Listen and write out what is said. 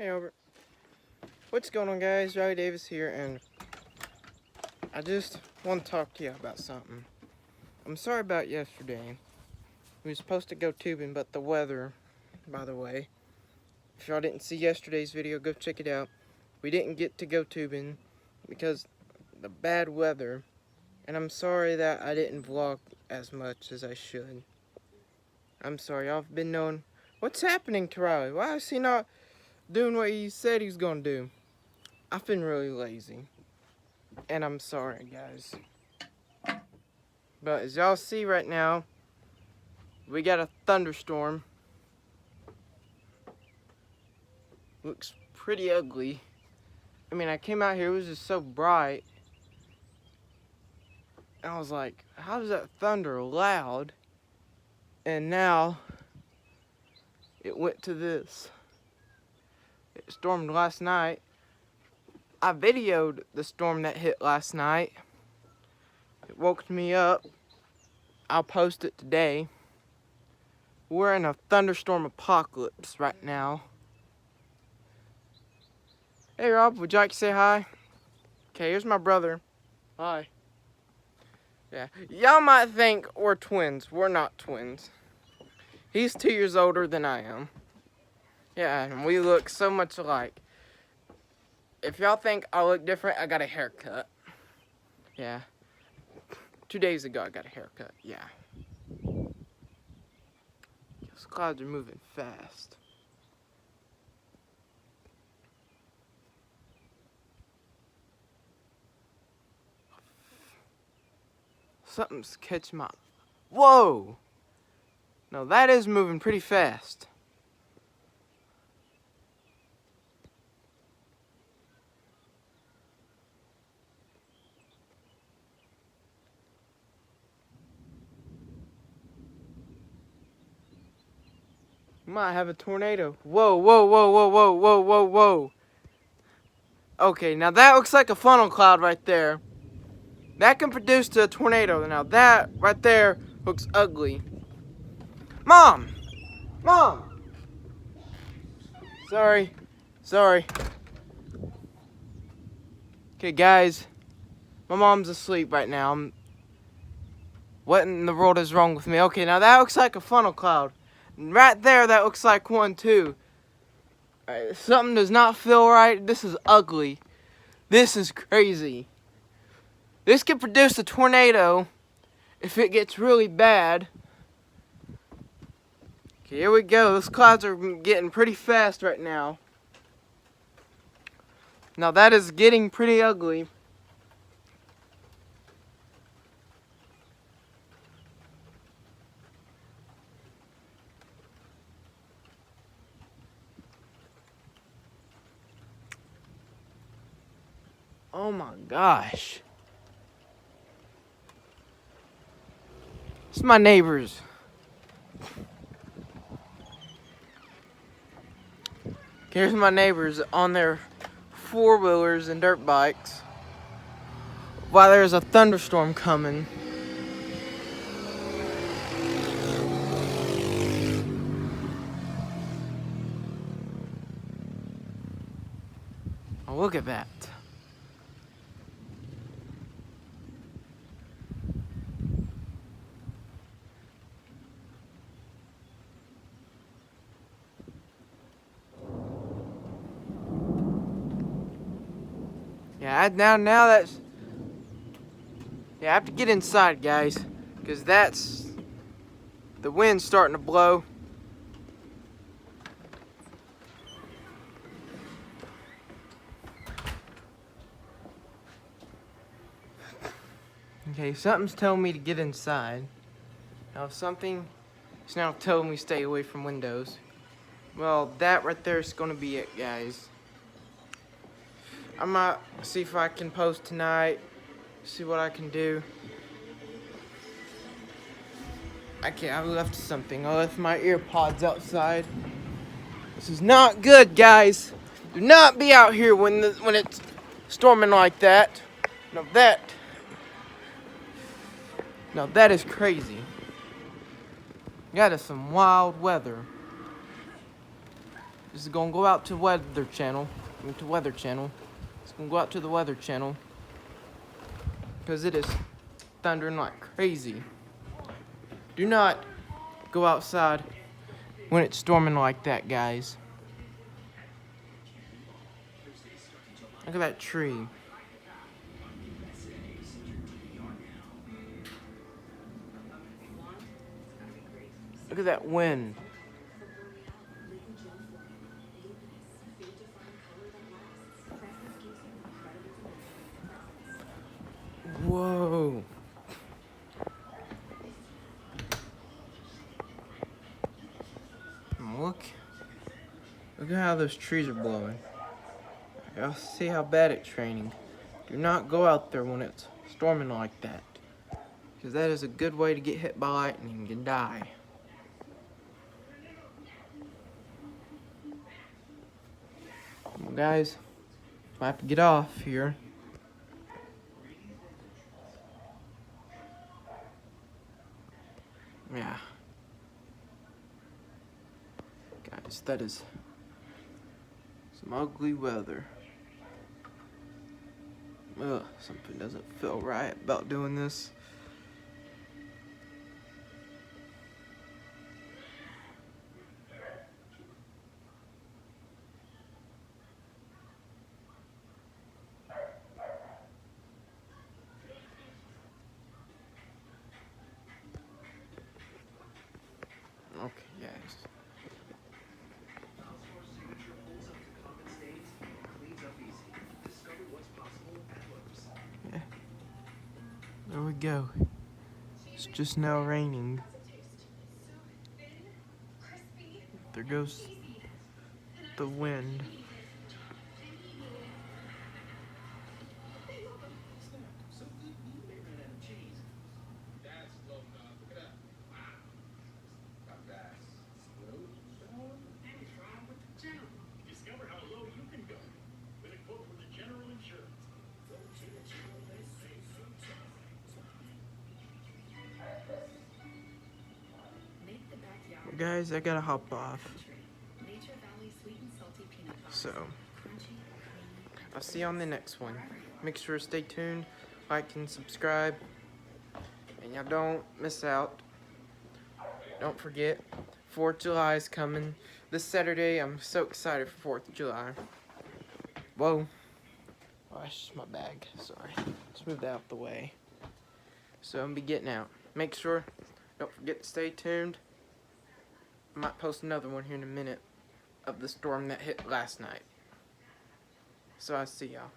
Hey Albert, what's going on guys? Riley Davis here, and I just want to talk to you about something. I'm sorry about yesterday. We were supposed to go tubing, but the weather, by the way, if y'all didn't see yesterday's video, go check it out. We didn't get to go tubing because the bad weather, and I'm sorry that I didn't vlog as much as I should. I'm sorry, y'all have been knowing what's happening to Riley. Why is he not doing what he said he was gonna do? I've been really lazy. And I'm sorry, guys. But as y'all see right now, we got a thunderstorm. Looks pretty ugly. I mean, I came out here, it was just so bright. And I was like, how does that thunder loud? And now, it went to this. It stormed last night. I videoed the storm that hit last night. It woke me up. I'll post it today. We're in a thunderstorm apocalypse right now. Hey Rob, would you like to say hi? Okay, here's my brother. Hi. Yeah, y'all might think we're twins. We're not twins. He's 2 years older than I am. Yeah, and we look so much alike. If y'all think I look different, I got a haircut. Yeah. 2 days ago, I got a haircut. Yeah. Those clouds are moving fast. Something's catching my... Whoa! No, that is moving pretty fast. We might have a tornado. Whoa, whoa, whoa, whoa, whoa, whoa, whoa, whoa. Okay, now that looks like a funnel cloud right there. That can produce a tornado. Now that right there looks ugly. Mom! Mom! Sorry. Sorry. Okay, guys. My mom's asleep right now. What in the world is wrong with me? Okay, now that looks like a funnel cloud. Right there, that looks like one too. Something does not feel right. This is ugly. This is crazy. This could produce a tornado if it gets really bad. Okay, here we go. Those clouds are getting pretty fast right now. Now that is getting pretty ugly. Oh my gosh. It's my neighbors. Here's my neighbors on their four-wheelers and dirt bikes while there's a thunderstorm coming. Oh, look at that. Yeah, now that's... Yeah, I have to get inside, guys, because that's... The wind's starting to blow. Okay, something's telling me to get inside. Now, if something is now telling me to stay away from windows, well, that right there is going to be it, guys. I might see if I can post tonight, see what I can do. I left something. I left my ear pods outside. This is not good, guys. Do not be out here when it's storming like that. Now that is crazy. That is some wild weather. Just gonna go out to Weather Channel. To Weather Channel. It's gonna go out to the Weather Channel. Because it is thundering like crazy. Do not go outside when it's storming like that, guys. Look at that tree. Look at that wind. Whoa. Look at how those trees are blowing. Y'all see how bad it's raining. Do not go out there when it's storming like that, because that is a good way to get hit by lightning and die. Well, guys, I have to get off here. Yeah. Guys, that is some ugly weather. Ugh, something doesn't feel right about doing this. Okay, guys. Yeah. There we go. It's just now raining. There goes the wind. Well, guys, I gotta hop off. So, I'll see you on the next one. Make sure to stay tuned, like and subscribe, and y'all don't miss out. Don't forget, 4th of July is coming this Saturday. I'm so excited for 4th of July. Whoa. Oh, that's just my bag. Sorry. Let's move that out the way. So I'm gonna be getting out. Make sure, don't forget to stay tuned. I might post another one here in a minute of the storm that hit last night. So I'll see y'all.